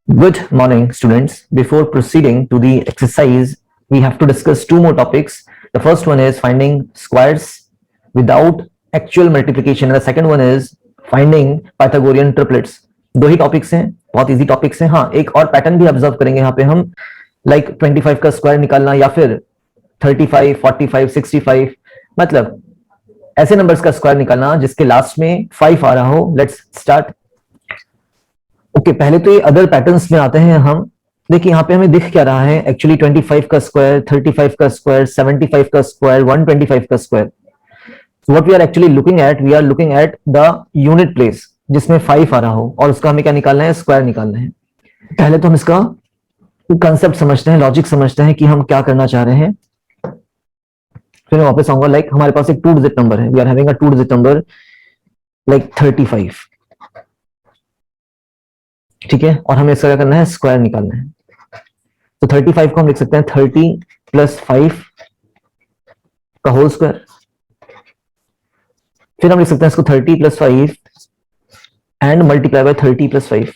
Good morning, students. Before proceeding to the exercise, we have to discuss two more topics. The first one is finding squares without actual multiplication, and the second one is finding Pythagorean triplets. दो ही topics हैं, बहुत easy topics हैं. हाँ, एक और pattern भी observe करेंगे यहाँ पे हम, लाइक 25 का स्क्वायर निकालना या फिर 35, 45, 65, मतलब ऐसे नंबर्स का स्क्वायर निकालना जिसके लास्ट में 5 आ रहा हो. Let's start. ओके, पहले तो ये अदर पैटर्न्स में आते हैं हम. देखिए यहाँ पे हमें दिख क्या रहा है एक्चुअली 25 का स्क्वायर, 35 का स्क्वायर, 75 का स्क्वायर, 125 का square. What we are actually looking at, we are looking at the unit place जिसमें 5 आ रहा हो और उसका हमें क्या निकालना है, स्क्वायर निकालना है. पहले तो हम इसका कंसेप्ट समझते हैं, लॉजिक समझते हैं कि हम क्या करना चाह रहे हैं. फिर मैं वापस आऊंगा. लाइक हमारे पास एक 2 डिजिट नंबर है, we are having a 2 digit number like 35, ठीक है, और हमें इसका क्या करना है, स्क्वायर निकालना है. तो 35 को हम लिख सकते हैं 30 प्लस 5 का होल स्क्वायर. फिर हम लिख सकते हैं इसको 30 plus 5 and multiply by 30 plus 5,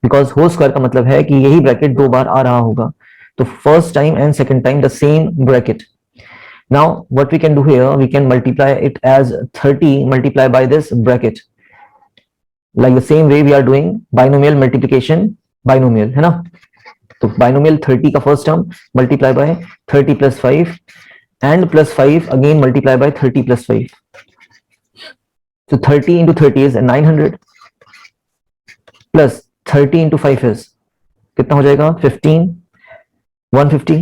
because whole square का मतलब है कि यही ब्रैकेट दो बार आ रहा होगा. तो first time and second time the same bracket. Now what we can do here, we can multiply it as 30 multiply by this bracket, like the same way we are doing binomial multiplication, binomial है ना. तो binomial 30 का first term multiply by 30 plus 5 एंड plus 5 again multiply by 30 plus 5. तो 30 into 30 is 900 plus 30 into 5 is कितना हो जाएगा, 15, 150.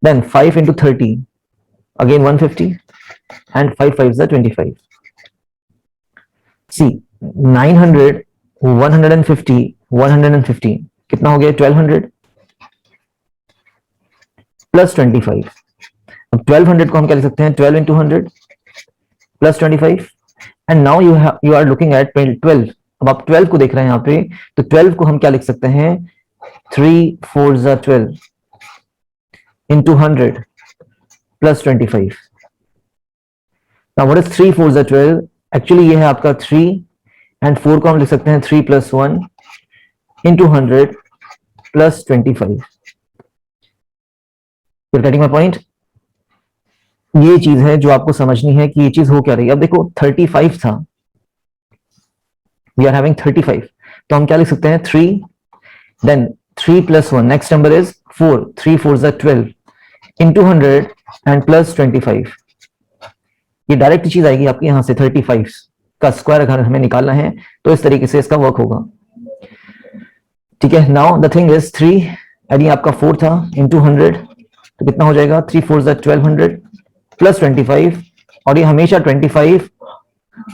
Then 5 into 30 again 150 and 5 5s are 25. See 900, 150, 150 कितना हो गया, 1200 प्लस 25. अब 1200 को हम क्या लिख सकते हैं, 12 into 100 plus 25. And now you are looking at 12. अब आप 12 को देख रहे हैं यहाँ पे, तो 12 को हम क्या लिख सकते हैं, 3 4s are 12 into 100 plus 25. Now what is 3 4s are 12? Actually ये है आपका 3 एंड 4 को हम लिख सकते हैं 3 plus 1 into 100 plus 25. You're getting my point? ये चीज है जो आपको समझनी है कि ये चीज हो क्या रही है. अब देखो 35 था, वी आर हैविंग 35, तो हम क्या लिख सकते हैं, 3 then 3 plus 1, next number is 4, 3 4s are 12 into 100 and plus 25. ये डायरेक्ट चीज आएगी आपकी यहां से. 35 का स्क्वायर अगर हमें निकालना है तो इस तरीके से इसका वर्क होगा, ठीक है. नाउ द थिंग इज 3 यदि आपका 4 था इंटू 100 तो कितना हो जाएगा, 3 4s are 1200 प्लस 25. और ये हमेशा 25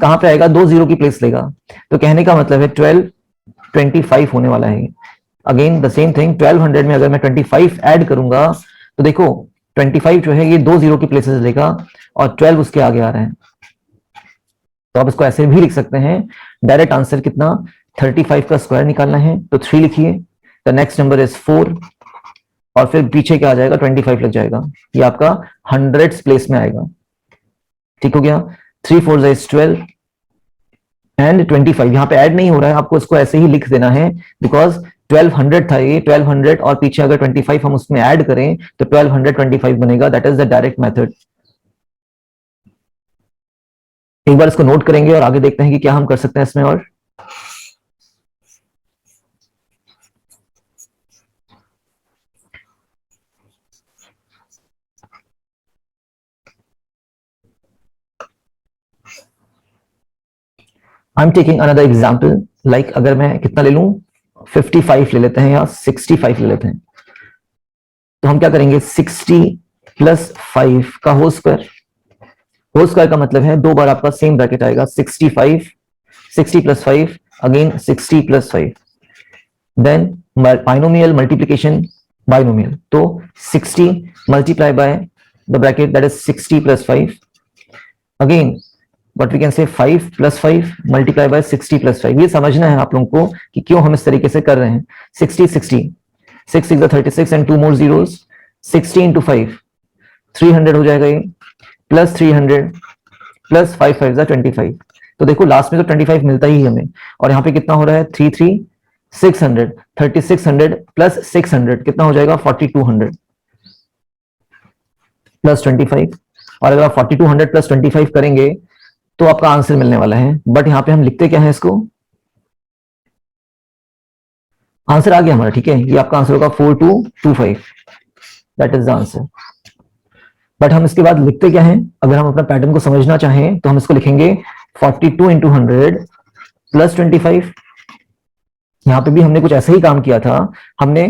कहां पे आएगा, 2 0 की प्लेस लेगा. तो कहने का मतलब है 12 25 होने वाला है. अगेन द सेम थिंग, 1200 में अगर मैं 25 ऐड करूंगा तो देखो 25 जो है ये 2 0 की प्लेसेस लेगा और 12 उसके आगे आ रहे हैं. तो आप इसको ऐसे भी लिख सकते हैं. डायरेक्ट आंसर कितना, 35 का स्क्वायर निकालना है तो 3 लिखिए, द नेक्स्ट नंबर इज 4 और फिर पीछे क्या आ जाएगा, 25 लग जाएगा. ये आपका 100 प्लेस में आएगा, ठीक हो गया. 3 4s is 12 एंड 25 यहाँ पे ऐड नहीं हो रहा है, आपको इसको ऐसे ही लिख देना है बिकॉज 1200 था ये, 1200 और पीछे अगर 25 हम उसमें ऐड करें तो 1225 बनेगा. That is the direct method. एक बार इसको नोट करेंगे और आगे देखते हैं कि क्या हम कर सकते हैं इसमें. और I am taking another example. Like अगर मैं कितना ले लूं, 55 ले लेते हैं या 65 ले लेते हैं. तो हम क्या करेंगे, 60 प्लस 5 का होल स्क्वायर. होल स्क्वायर का मतलब है दो बार आपका सेम ब्रैकेट आएगा, 65, 60 plus 5 again 60 plus 5. Then binomial multiplication, binomial, तो 60 multiply by the bracket that is 60 plus 5 again what we can say 5 plus 5 multiply by 60 plus 5. ये समझना है आप लोगों को कि क्यों हम इस तरीके से कर रहे हैं. 60 60 6 6 36 and 2 more zeros, 60 into 5 300 हो जाएगा ये, प्लस 300 प्लस 5 5 25. तो देखो लास्ट में तो 25 मिलता ही हमें, और यहाँ पे कितना हो रहा है, 3 3 600, 3600 प्लस 600 कितना हो जाएगा 4200 प्लस 25। और अगर आप 4200 प्लस 25 करेंगे तो आपका आंसर मिलने वाला है। बट यहां पे हम लिखते क्या है इसको, आंसर आ गया हमारा, ठीक है, ये आपका आंसर होगा 4225, that is the answer. But हम इसके बाद लिखते क्या है, अगर हम अपना पैटर्न को समझना चाहें तो हम इसको लिखेंगे 42 इंटू 100 प्लस 25। यहां पे भी हमने कुछ ऐसा ही काम किया था, हमने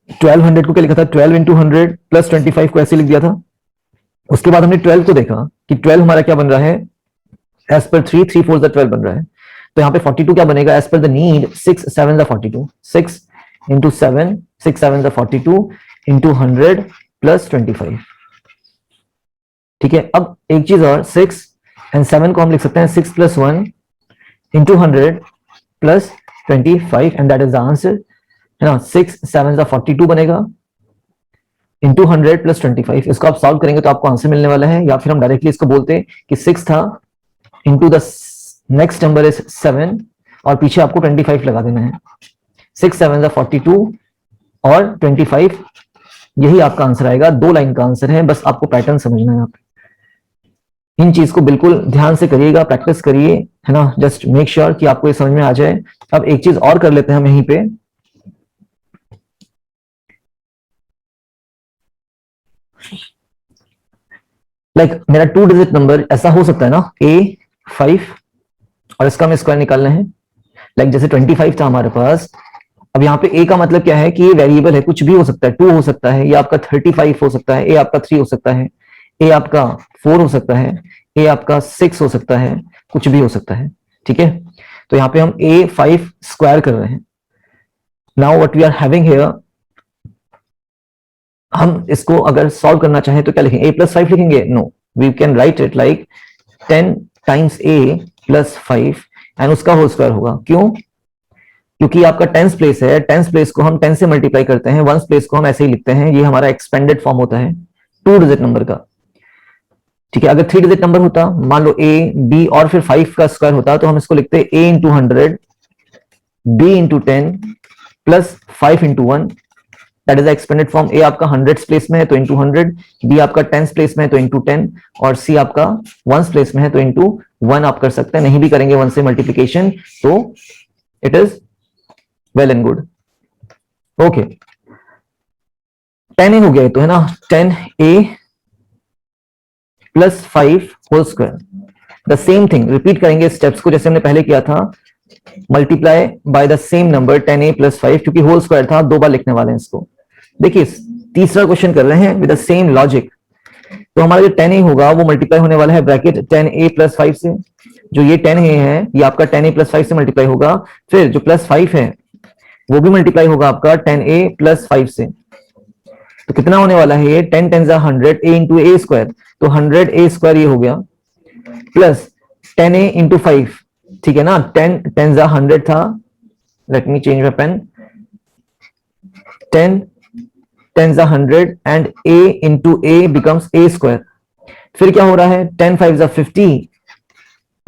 1200 को क्या लिखा था, 12 इंटू 100 प्लस 25 को ऐसे लिख दिया था। उसके बाद हमने 12 को देखा कि 12 हमारा क्या बन रहा है, एज पर 3, 3 4 12 बन रहा है। तो यहाँ पे 42 क्या बनेगा, as per the need 6 7 42, 6 into 7, 6 7 42 into 100 plus 25। ठीक है, अब एक चीज और, 6 एंड 7 को हम लिख सकते हैं 6 plus 1 into 100 plus 25 and that is the answer, है ना। 6 7 42 बनेगा इंटू 100 प्लस 25। इसको आप सॉल्व करेंगे तो आपको आंसर मिलने वाला है, या फिर हम डायरेक्टली इसको बोलते हैं कि 6 था into the next number is 7 और पीछे आपको 25 लगा देना है। 6 7 42 और 25, यही आपका आंसर आएगा। 2 लाइन का आंसर है, बस आपको पैटर्न समझना है। आप इन चीज को बिल्कुल ध्यान से करिएगा, प्रैक्टिस करिए, है ना। जस्ट मेक श्योर कि आपको ये समझ में आ जाए। अब एक चीज और कर लेते हैं हम यहीं पे, मेरा 2 डिजिट नंबर ऐसा हो सकता है ना, A5, और इसका हमें स्क्वायर निकालना है। जैसे 25 था हमारे पास, अब यहाँ पे A का मतलब क्या है कि ये वेरिएबल है, कुछ भी हो सकता है, 2 हो सकता है, या आपका 35 हो सकता है, A आपका 3 हो सकता है, A आपका 4 हो सकता है, A आपका 6 हो सकता है, कुछ भी हो सकता है। ठीक है, तो यहाँ पे हम A5 स्क्वायर कर रहे हैं। Now what we are having here, हम इसको अगर सॉल्व करना चाहें तो क्या लिखेंगे, A+5 लिखेंगे? No, we can write it like 10 times A+5 and उसका होल स्क्वायर होगा। क्यों? क्योंकि आपका टेंस प्लेस है, टेंस प्लेस को हम 10 से मल्टीप्लाई करते हैं, वंस प्लेस को हम ऐसे ही लिखते हैं, ये हमारा एक्सपेंडेड फॉर्म होता है 2 डिजिट नंबर का। ठीक है, अगर 3 डिजिट नंबर होता, मान लो A, B और फिर 5 का स्क्वायर होता, तो हम इसको लिखते हैं A into 100, B into 10 plus 5 into 1, that is expanded form. A आपका 100 प्लेस में है तो इंटू 100, B आपका 10 प्लेस में है तो इंटू 10, और C आपका 1 प्लेस में है तो इंटू 1 आप कर सकते हैं। नहीं भी करेंगे 1 से मल्टीप्लीकेशन तो it is well and good. Okay, 10A हो गया तो, है ना, 10A plus 5 whole square. The same thing repeat करेंगे स्टेप्स को, जैसे हमने पहले किया था, multiply by the same number 10A plus 5, क्योंकि होल स्क्वायर था, 2 बार लिखने वाले हैं इसको। देखिए तीसरा क्वेश्चन कर रहे हैं विद द सेम लॉजिक। तो हमारा जो 10A होगा वो मल्टीप्लाई होने वाला है ब्रैकेट 10A प्लस 5 से। जो ये 10A है ये आपका 10A प्लस 5 से मल्टीप्लाई होगा, फिर जो प्लस 5 है वो भी मल्टीप्लाई होगा आपका 10A प्लस 5 से। तो कितना होने वाला है ये, 10 10 100 A इंटू A स्क्वायर, तो 100A स्क्वायर ये हो गया, प्लस 10A इंटू 5, ठीक है ना, 10 10 100 था, let me change my pen, 10 10 100 and A into A becomes A square. फिर क्या हो रहा है, 10 5 50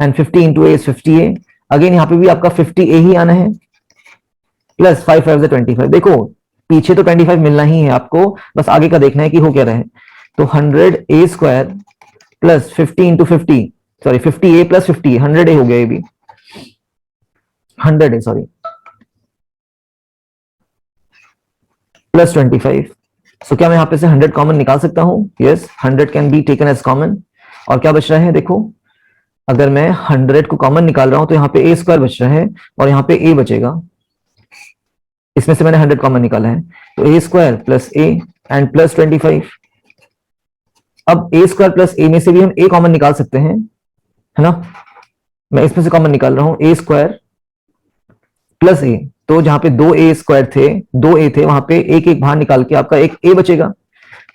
and 50 into A is 50A। Again यहाँ पे भी आपका 50A ही आना है, प्लस 5 5 25। देखो पीछे तो 25 मिलना ही है आपको, बस आगे का देखना है कि हो क्या रहा है। तो 100A square plus 50 into 50, sorry 50A plus 50, 100A हो गया, ये भी 100A, सॉरी, प्लस 25। सो क्या मैं यहां पे से 100 कॉमन निकाल सकता हूं? Yes, 100 can be taken as common. और क्या बच रहा है, देखो अगर मैं 100 को कॉमन निकाल रहा हूं तो यहाँ पे A स्क्वायर बच रहा है और यहाँ पे A बचेगा, इसमें से मैंने 100 कॉमन निकाला है, तो A square plus A and plus 25। अब A स्क्वायर प्लस A में से भी हम A कॉमन निकाल सकते हैं, है ना। मैं इसमें से कॉमन निकाल रहा हूं, A स्क्वायर प्लस A, तो जहां पे 2A स्क्वायर थे, 2A थे, वहां पे एक एक बाहर निकाल के आपका एक A बचेगा,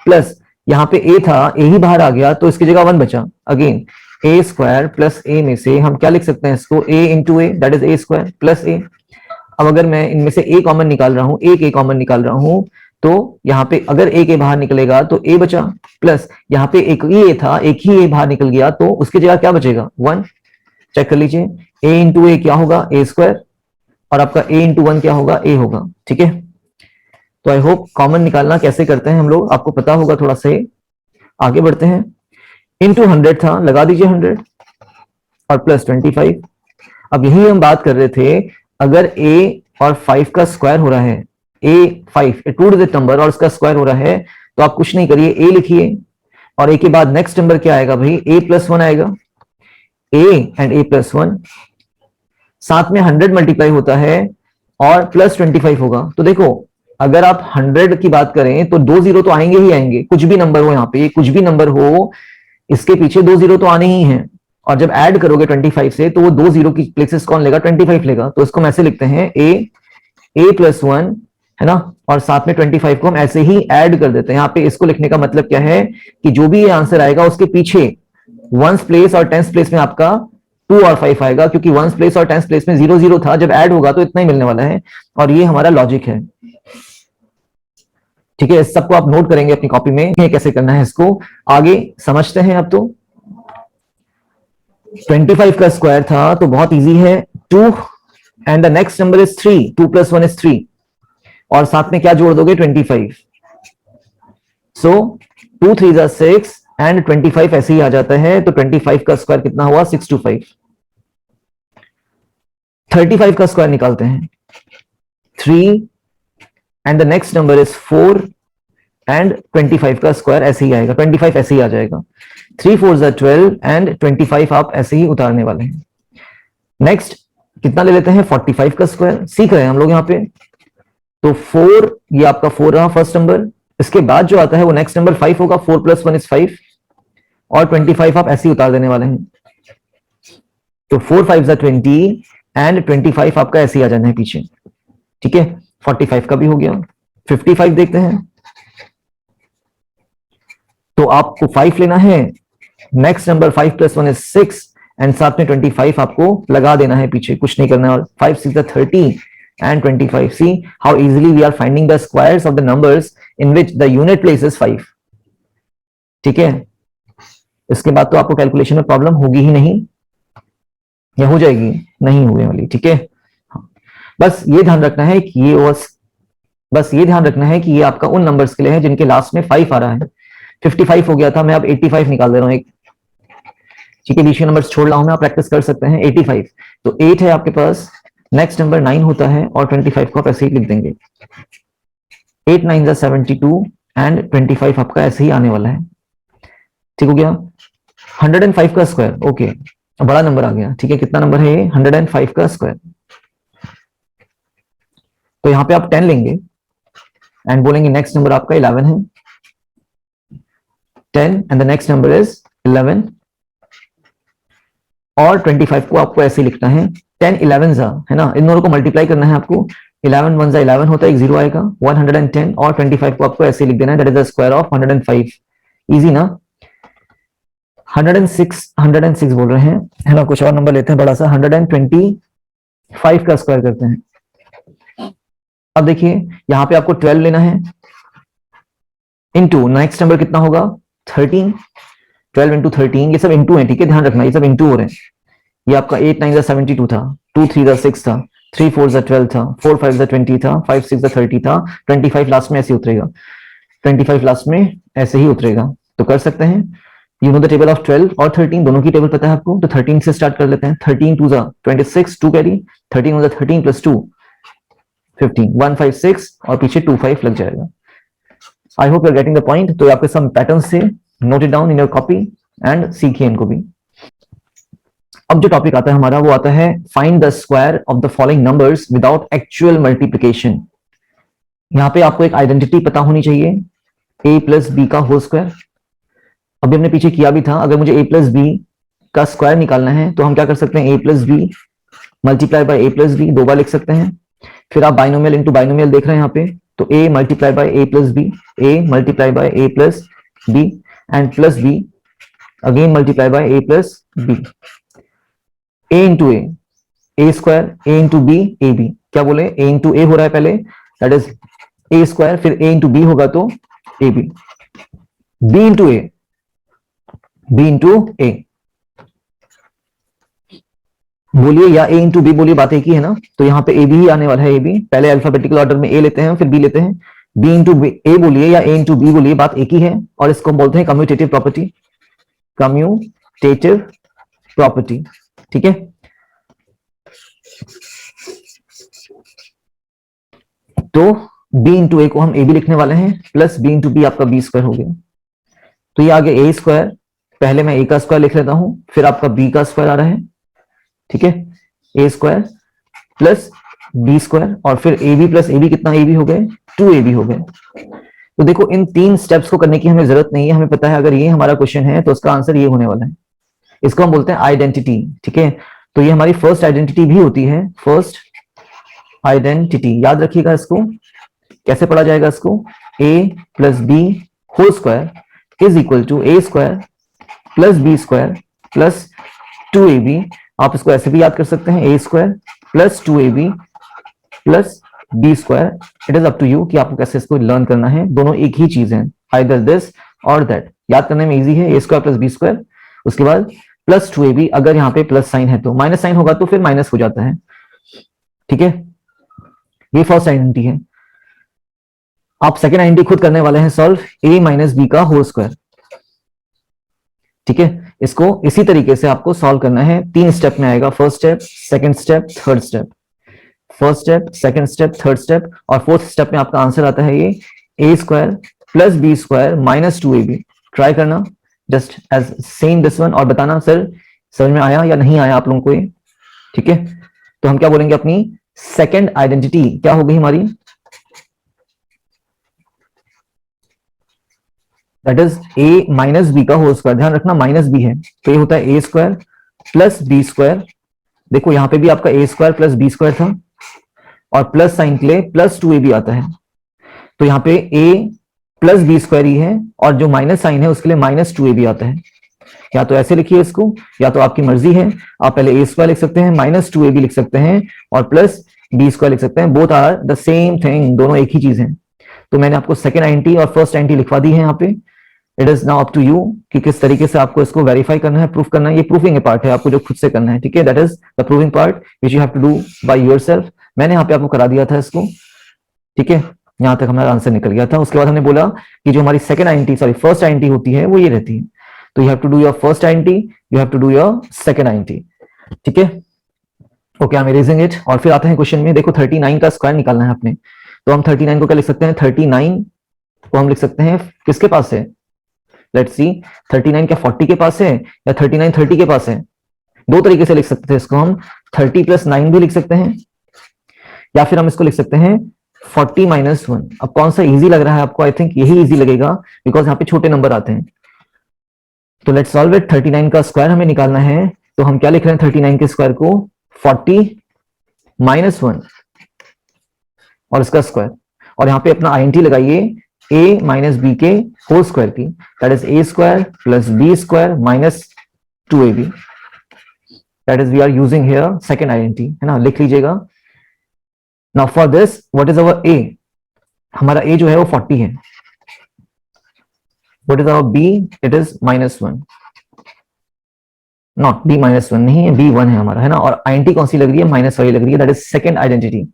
प्लस यहाँ पे A था, A ही बाहर आ गया तो इसकी जगह 1 बचा। Again A square plus A में से हम क्या लिख सकते हैं इसको, A into A, that is A square plus A। अब अगर मैं इनमें से A कॉमन निकाल रहा हूं, एक A कॉमन निकाल रहा हूं, तो यहाँ पे अगर एक A बाहर निकलेगा तो A बचा, प्लस यहाँ पे एक ही A था, एक ही A बाहर निकल गया तो उसकी जगह क्या बचेगा, 1। चेक कर लीजिए, A इंटू A क्या होगा, A स्क्वायर, और आपका a इंटू 1 क्या होगा, a होगा। ठीक है, तो आई होप कॉमन निकालना कैसे करते हैं हम लोग आपको पता होगा थोड़ा सा। आगे बढ़ते हैं। इंटू 100 था, लगा दीजिए 100 और प्लस 25। अब यही हम बात कर रहे थे, अगर a और 5 का स्क्वायर हो रहा है, a 5 टू डिजिट नंबर और उसका स्क्वायर हो रहा है, तो आप कुछ नहीं करिए, a लिखिए और a के बाद नेक्स्ट नंबर क्या आएगा भाई, a प्लस 1 आएगा, a एंड a प्लस 1, साथ में 100 मल्टीप्लाई होता है और प्लस 25 होगा। तो देखो अगर आप 100 की बात करें तो 2 जीरो तो आएंगे ही आएंगे, कुछ भी नंबर हो यहाँ पे, कुछ भी नंबर हो इसके पीछे 2 जीरो तो आने ही हैं। और जब ऐड करोगे 25 से तो वो 2 जीरो की प्लेसेस कौन लेगा, 25 लेगा। तो इसको हम ऐसे लिखते हैं a प्लस 1 है ना, और साथ में 25 को हम ऐसे ही ऐड कर देते हैं। यहाँ पे इसको लिखने का मतलब क्या है कि जो भी ये आंसर आएगा उसके पीछे वंस प्लेस और टेंस प्लेस में आपका 2 और 5 आएगा, क्योंकि वंस प्लेस और टेंस प्लेस में 0 0 था, जब ऐड होगा तो इतना ही मिलने वाला है। और ये हमारा लॉजिक है। ठीक है, इस सबको आप नोट करेंगे अपनी कॉपी में, कैसे करना है इसको आगे समझते हैं। अब तो 25 का स्क्वायर था तो बहुत इजी है, 2 and the next number is 3, 2 plus 1 is 3 और साथ में क्या जोड़ दोगे, 25। सो 2 3 जा 6 एंड 25 ऐसे ही आ जाता है। तो 25 का स्क्वायर कितना हुआ, 625। 35 का स्क्वायर निकालते हैं, 3 and the next number is 4 and 25 का स्क्वायर ऐसे ही आएगा, 25 ऐसे ही आ जाएगा। 3 4 जा 12 एंड 25 आप ऐसे ही उतारने वाले हैं। नेक्स्ट कितना ले लेते हैं, 45 का स्क्वायर, सीख रहे हैं हम लोग यहाँ पे। तो 4, ये आपका 4 रहा फर्स्ट नंबर, इसके बाद जो आता है वो नेक्स्ट नंबर 5 होगा, 4 प्लस 1 इज 5 और 25 आप ऐसे ही उतार देने वाले हैं। तो 4 5 जा 20 एंड 25 आपका ऐसे ही आ जाना है पीछे। ठीक है, 45 का भी हो गया। 55 देखते हैं, तो आपको 5 लेना है, next number 5 plus 1 is 6 and साथ में 25 आपको लगा देना है पीछे, कुछ नहीं करना है। और 5 6 जा 30 and 25. See how easily we are finding the squares of the numbers in which the unit place is 5. ठीक है, इसके बाद तो आपको कैलकुलेशन में प्रॉब्लम होगी ही नहीं, या हो जाएगी, नहीं होने वाली। ठीक है, बस ये ध्यान रखना है कि ये आपका उन नंबर्स के लिए है जिनके लास्ट में 5 आ रहा है। 55 हो गया था, मैं अब 85 निकाल दे रहा हूं एक। ठीक है, बीच के नंबर्स छोड़ रहा हूं मैं, आप प्रैक्टिस कर सकते हैं। 85 तो 8 है आपके पास, नेक्स्ट नंबर 9 होता है और 25 को आप ऐसे ही लिख देंगे। 8 9 जा 72 एंड 25 आपका ऐसे ही आने वाला है। ठीक हो गया। 105 का स्क्वायर, ओके, बड़ा नंबर आ गया। ठीक है, कितना नंबर है ये, 105 का स्क्वायर। तो यहां पे आप 10 लेंगे एंड बोलेंगे नेक्स्ट नंबर आपका 11 है, 10 and the next number is 11 और 25 को आपको ऐसे लिखना है। 10 11 है ना, इन दोनों को मल्टीप्लाई करना है आपको। 11 1 11 होता है, एक 0 आएगा। 110 और 25 को आपको ऐसे लिख देना है, that is the square of 105। Easy ना। 106 बोल रहे हैं, है ना, कुछ और नंबर लेते हैं बड़ा सा। 125 का स्क्वायर करते हैं। अब देखिए यहां पे आपको 12 लेना है, इंटू नेक्स्ट नंबर कितना होगा, 13। 12 इंटू 13, ये सब इंटू है, ठीक है, ध्यान रखना ये सब इंटू हो रहे हैं। ये आपका 8 9 जा 72 था, 2 3 जा 6 था, 3 4 जा 12 था, 4 5 जा 20 था, 5 6 जा 30 था, 25 लास्ट में ऐसे ही उतरेगा, 25 लास्ट में ऐसे ही उतरेगा। तो कर सकते हैं, you know the table of 12 और 13 दोनों की टेबल पता है आपको, तो 13 से स्टार्ट कर लेते हैं। 13 2 जा 26, 2 कैरी, 13 1 जा 13 प्लस 2 15, 156 और पीछे 25 लग जाएगा। I hope you are getting the point. तो आपके सब पैटर्न से note it down in your copy and सीखिए इनको भी। अब जो टॉपिक आता है हमारा वो आता है find the square of the following numbers without actual multiplication. यहां पे आपको एक आइडेंटिटी पता होनी चाहिए, a प्लस बी का होल स्क्वायर। अभी हमने पीछे किया भी था, अगर मुझे a प्लस बी का स्क्वायर निकालना है तो हम क्या कर सकते हैं, a plus B multiply by a plus B, 2 बार लिख सकते हैं। फिर आप बाइनोमियल इंटू बाइनोमियल देख रहे हैं यहाँ पे, तो a multiply by a plus B, a multiply by a plus B and plus B again multiply by a plus B. a into A square, a into B A B, क्या बोले, a into A हो रहा है पहले, that is a square, फिर a into B होगा तो A B, b into A, b into A. बोलिए, या ए इंटू बी बोलिए, बात एक ही है ना, तो यहाँ पे ए बी ही आने वाला है। ए बी पहले अल्फाबेटिकल ऑर्डर में ए लेते हैं फिर बी लेते हैं। बी इंटू ए बोलिए या ए इंटू बी बोलिए, बात एक ही है, और इसको हम बोलते हैं कम्यूटेटिव प्रॉपर्टी। कम्यूटेटिव प्रॉपर्टी, ठीक है। तो बी इंटू ए को हम ए बी लिखने वाले हैं, प्लस बी इंटू बी आपका बी स्क्वायर हो गया। तो ये आगे ए स्क्वायर, पहले मैं ए का स्क्वायर लिख लेता हूं, फिर आपका बी का स्क्वायर आ रहा है, ठीक है। A square plus B square, और फिर A B plus A B, कितना ए बी हो गए, 2ab हो गए। तो देखो इन 3 स्टेप्स को करने की हमें जरूरत नहीं है, हमें पता है अगर ये हमारा क्वेश्चन है तो उसका आंसर ये होने वाला है। इसको हम बोलते हैं आइडेंटिटी, ठीक है। तो ये हमारी फर्स्ट आइडेंटिटी भी होती है, फर्स्ट आइडेंटिटी, याद रखिएगा इसको। कैसे पढ़ा जाएगा इसको, a plus B whole square is equal to A square plus B square plus 2ab। आप इसको ऐसे भी याद कर सकते हैं, A square plus 2ab plus B square. It is up to you कि आपको कैसे इसको लर्न करना है, दोनों एक ही चीज है, आइदर दिस और दैट। याद करने में इजी है, A square plus B square, उसके बाद प्लस 2ab, अगर यहाँ पे प्लस साइन है तो, माइनस साइन होगा तो फिर माइनस हो जाता है, ठीक है। ये फर्स्ट आइडेंटिटी है। आप सेकेंड आइडेंटिटी खुद करने वाले हैं सॉल्व, a माइनस बी का होल स्क्वायर, ठीक है। इसको इसी तरीके से आपको सॉल्व करना है, 3 स्टेप में आएगा, first step, second step, third step. First step, second step, third step, और फोर्थ स्टेप में आपका आंसर आता है ये a square plus B square minus 2ab। Try करना just as same this one, और बताना सर समझ में आया या नहीं आया आप लोगों को ये, ठीक है। तो हम क्या बोलेंगे, अपनी सेकंड आइडेंटिटी क्या हो गई हमारी, that is a minus B का होल स्क्वायर। ध्यान रखना माइनस बी है, तो ये होता है a square plus B square. देखो यहां पे भी आपका a square plus B square था, और प्लस साइन के लिए प्लस 2ab आता है, तो यहाँ पे a प्लस बी स्क्वायर ही है, और जो माइनस साइन है उसके लिए माइनस 2ab आता है। या तो ऐसे लिखिए इसको, या तो आपकी मर्जी है, आप पहले a स्क्वायर लिख सकते हैं, माइनस 2ab लिख सकते हैं, और प्लस बी स्क्वायर लिख सकते हैं। Both are the same thing, दोनों एक ही चीज है। तो मैंने आपको सेकेंड आइडेंटिटी और फर्स्ट आइडेंटिटी लिखवा दी है यहाँ पे। It is now up to you कि किस तरीके से आपको इसको वेरीफाई करना है, प्रूफ करना है। ये प्रूफिंग पार्ट है, आपको जो खुद से करना है, ठीक है। That is the proving part which you have to do by yourself. मैंने यहाँ पे आपको करा दिया था इसको, ठीक है। यहाँ तक हमारा आंसर निकल गया था। उसके बाद हमने बोला कि जो हमारी second identity, sorry first identity होती है वो ये रहती है। तो you have to do your first identity, you have to do your second identity, ठीक है। Okay, I am erasing it. और फिर आते हैं क्वेश्चन में। देखो 39 का स्क्वायर निकालना है अपने, तो हम 39 को क्या लिख सकते हैं, 39 को हम लिख सकते हैं किसके पास है, लेट्स सी, 39 क्या 40 के पास है या 39 30 के पास है। दो तरीके से लिख सकते थे इसको, हम 30 प्लस 9 भी लिख सकते हैं, या फिर हम इसको लिख सकते हैं 40 माइनस 1। अब कौन सा इजी लग रहा है आपको, आई थिंक यही इजी लगेगा, बिकॉज यहाँ पे छोटे नंबर आते हैं। तो लेट्स सॉल्व इट। 39 का स्क्वायर हमें निकालना है, तो हम क्या लिख रहे हैं 39 के स्क्वायर को, 40 माइनस 1 और इसका स्क्वायर, और यहाँ पे अपना आइडेंटिटी लगाइए a माइनस बी के होल स्क्वायर की, that is a square plus b square minus 2ab। That is we are using here second identity, है ना, लिख लीजिएगा। Now for this what is our a, हमारा a जो है वो 40 है। What is our b, it is -1, not b -1 नहीं है, b 1 है हमारा, है ना। और आइडेंटिटी कौन सी लग रही है, माइनस वाली लग रही है, that is second identity.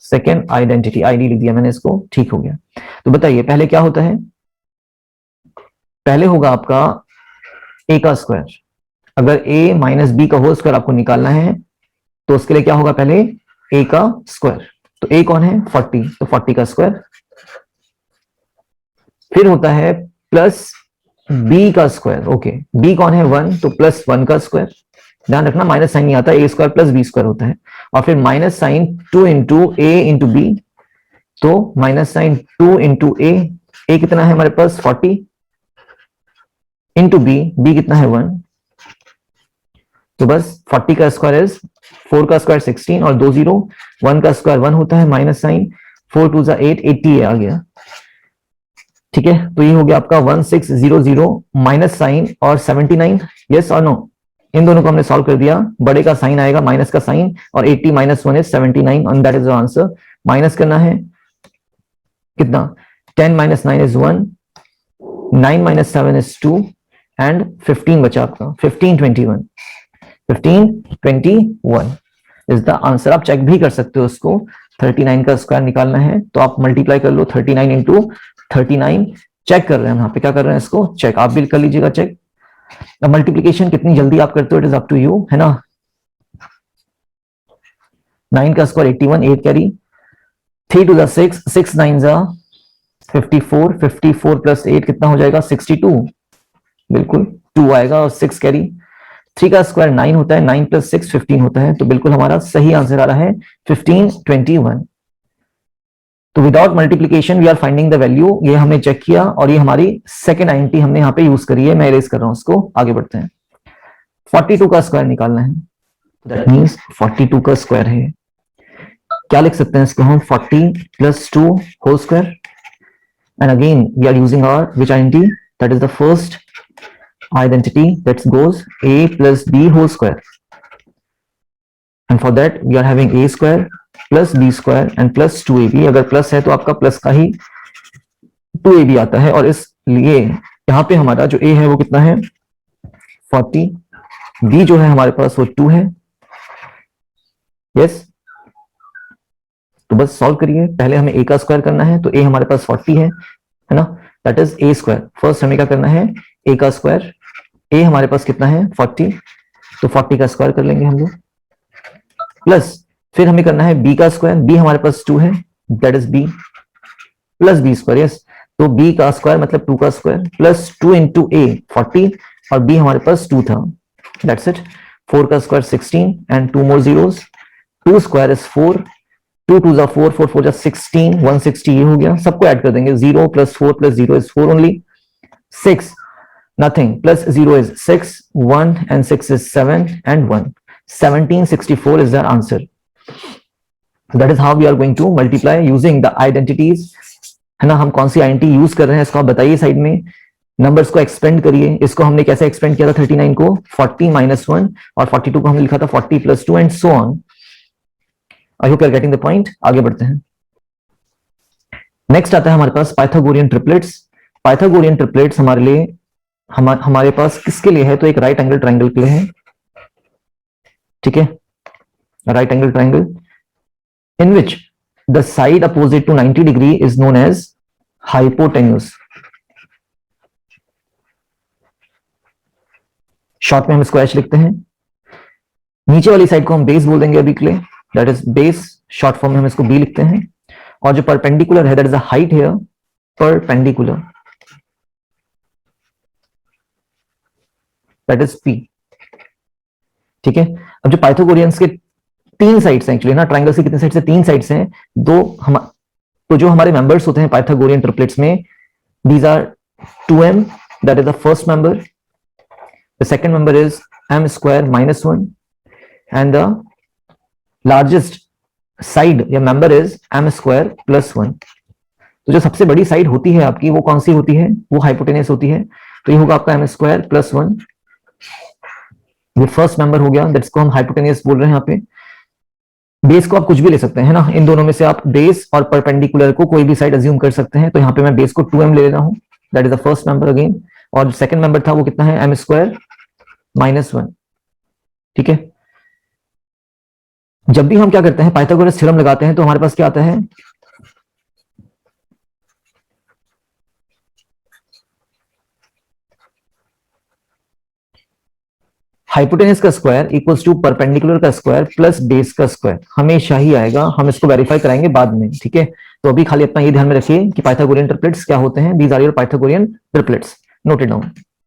Second identity, ID लिख दिया मैंने इसको, ठीक हो गया। तो बताइए पहले क्या होता है, पहले होगा आपका a का स्क्वायर। अगर a माइनस बी का होल स्क्वायर आपको निकालना है तो उसके लिए क्या होगा, पहले a का स्क्वायर। तो a कौन है 40, तो 40 का स्क्वायर। फिर होता है प्लस b का स्क्वायर, ओके, b कौन है 1, तो प्लस 1 का स्क्वायर। ध्यान रखना माइनस साइन नहीं आता, a square plus B square होता है। और फिर minus sign 2 into a into B, तो माइनस साइन 2 इंटू a कितना है हमारे पास 40 इंटू b कितना है 1, तो बस 40 का स्क्वायर इज 4 का स्क्वायर 16 और 2 0, 1 का स्क्वायर 1 होता है, माइनस साइन 4 2 8 80 आ गया, ठीक है। तो ये हो गया आपका 1600 माइनस साइन और 79, यस और नो, इन दोनों को हमने सॉल्व कर दिया। बड़े का साइन आएगा, माइनस का साइन, और 80 minus 1 is 79 and that is the answer. Minus करना है कितना, 10 minus 9 is 1, 9 minus 7 is 2 and 15 बचा आपका, 15 21, 15 21 इज द आंसर। आप चेक भी कर सकते हो उसको। 39 का स्क्वायर निकालना है तो आप मल्टीप्लाई कर लो 39 इंटू 39। चेक कर रहे हैं यहाँ पे, क्या कर रहे हैं इसको चेक। आप भी कर लीजिएगा चेक। मल्टीप्लीकेशन कितनी जल्दी आप करते हो it is up to you, है ना। 9 का square 81, 8 carry, 3 to the 6, 6 9 54, 54 plus 8 कितना हो जाएगा 62, बिल्कुल 2 आएगा और 6 कैरी। 3 का स्क्वायर 9 होता है, 9 प्लस 6 15 होता है, तो बिल्कुल हमारा सही आंसर आ रहा है 15 21। तो without multiplication we are finding the value. ये हमने चेक किया और ये हमारी सेकेंड आइडेंटिटी हमने यहाँ पे यूज करी है। मैं इरेज कर रहा हूं उसको, आगे बढ़ते हैं। 42 का स्क्वायर निकालना है, दैट मींस 42 का स्क्वायर है, क्या लिख सकते हैं इसको हम 40 plus 2 whole square. And again we are using our which identity, that is the first identity that goes a plus b whole square, and for that we are having a square plus b square and plus 2ab। अगर plus है तो आपका plus का ही 2ab आता है, और इसलिए यहाँ पे हमारा जो a है वो कितना है 40, b जो है हमारे पास वो 2 है। यस, तो बस सॉल्व करिए। पहले हमें a का स्क्वायर करना है, तो a हमारे पास 40 है ना, that is a square. First हमें क्या करना है a का स्क्वायर, a हमारे पास कितना है 40, तो 40 का स्क्वायर कर लेंगे हम लोग, प्लस फिर हमें करना है b का स्क्वायर, b हमारे पास 2 है, that is b plus b square. Yes, तो b का स्क्वायर मतलब 2 का स्क्वायर प्लस 2 इंटू a 40, और b हमारे पास 2 था, दैट्स इट। 4 का square 16 and 2 more zeros, 2 square is 4, 2 2 जा 4, 4 4 जा 16, 160 ये हो गया। सबको ऐड कर देंगे, 0 plus 4 plus 0 is 4 only, 6 nothing plus 0 is 6, 1 and 6 is 7 and 1, 1764 is the answer. So that is how we are going to multiply using the identities, है ना। हम कौन सी आइडेंटिटी यूज कर रहे हैं इसको आप बताइए साइड में, नंबर्स को एक्सपेंड करिए। इसको हमने कैसे एक्सपेंड किया था 39 को 40 माइनस 1, और 42 को हमने लिखा था 40 plus 2 and so on. I hope you are getting the point. आगे बढ़ते हैं। नेक्स्ट आता है हमारे पास पाइथागोरियन ट्रिपलेट्स। पाइथागोरियन ट्रिपलेट्स हमारे लिए हमारे पास किसके लिए है, तो एक राइट एंगल ट्राइंगल के लिए है, ठीक है। Right angle triangle in which the side opposite to 90 degree is known as hypotenuse. Short में हम इसको एच लिखते हैं। नीचे वाली साइड को हम बेस बोल देंगे अभी के लिए, that is base. Short form में हम इसको बी लिखते हैं, और जो परपेंडिकुलर है that is the height here, perpendicular that is P, ठीक है। अब जो पाइथागोरियंस के 3 साइड्स हैं एक्चुअली ना, ट्राइंगल से कितने साइड्स है 3 साइड्स हैं, तो जो हमारे मेंबर्स होते हैं पाइथागोरियन ट्रिपलेट्स में, these are 2m that is the first member, the second member is m square minus 1, and the largest side या member is m square plus 1। तो जो सबसे बड़ी साइड होती है आपकी वो कौन सी होती है, वो हाइपोटेनस होती है, तो ये होगा आपका m स्क्वायर प्लस 1। ये फर्स्ट मेंबर हो गया, दैट्स को हम हाइपोटेनस बोल रहे हैं यहाँ पे। बेस को आप कुछ भी ले सकते हैं, है ना, इन दोनों में से आप बेस और परपेंडिकुलर को कोई भी साइड अज्यूम कर सकते हैं। तो यहाँ पे मैं बेस को 2m ले लेना हूं, that is the first member again, और सेकंड मेंबर था वो कितना है m स्क्वायर माइनस 1, ठीक है। जब भी हम क्या करते हैं पाइथागोरस थ्योरम लगाते हैं तो हमारे पास क्या आता है, हाइपोटेनस का स्क्वायर इक्वल्स टू परपेंडिकुलर का स्क्वायर प्लस बेस का स्क्वायर, हमेशा ही आएगा। हम इसको वेरीफाई कराएंगे बाद में, ठीक है। तो अभी खाली अपना ये ध्यान में रखिए कि पाइथागोरियन ट्रिपलेट्स क्या होते हैं। These are your Pythagorean triplets, note it down.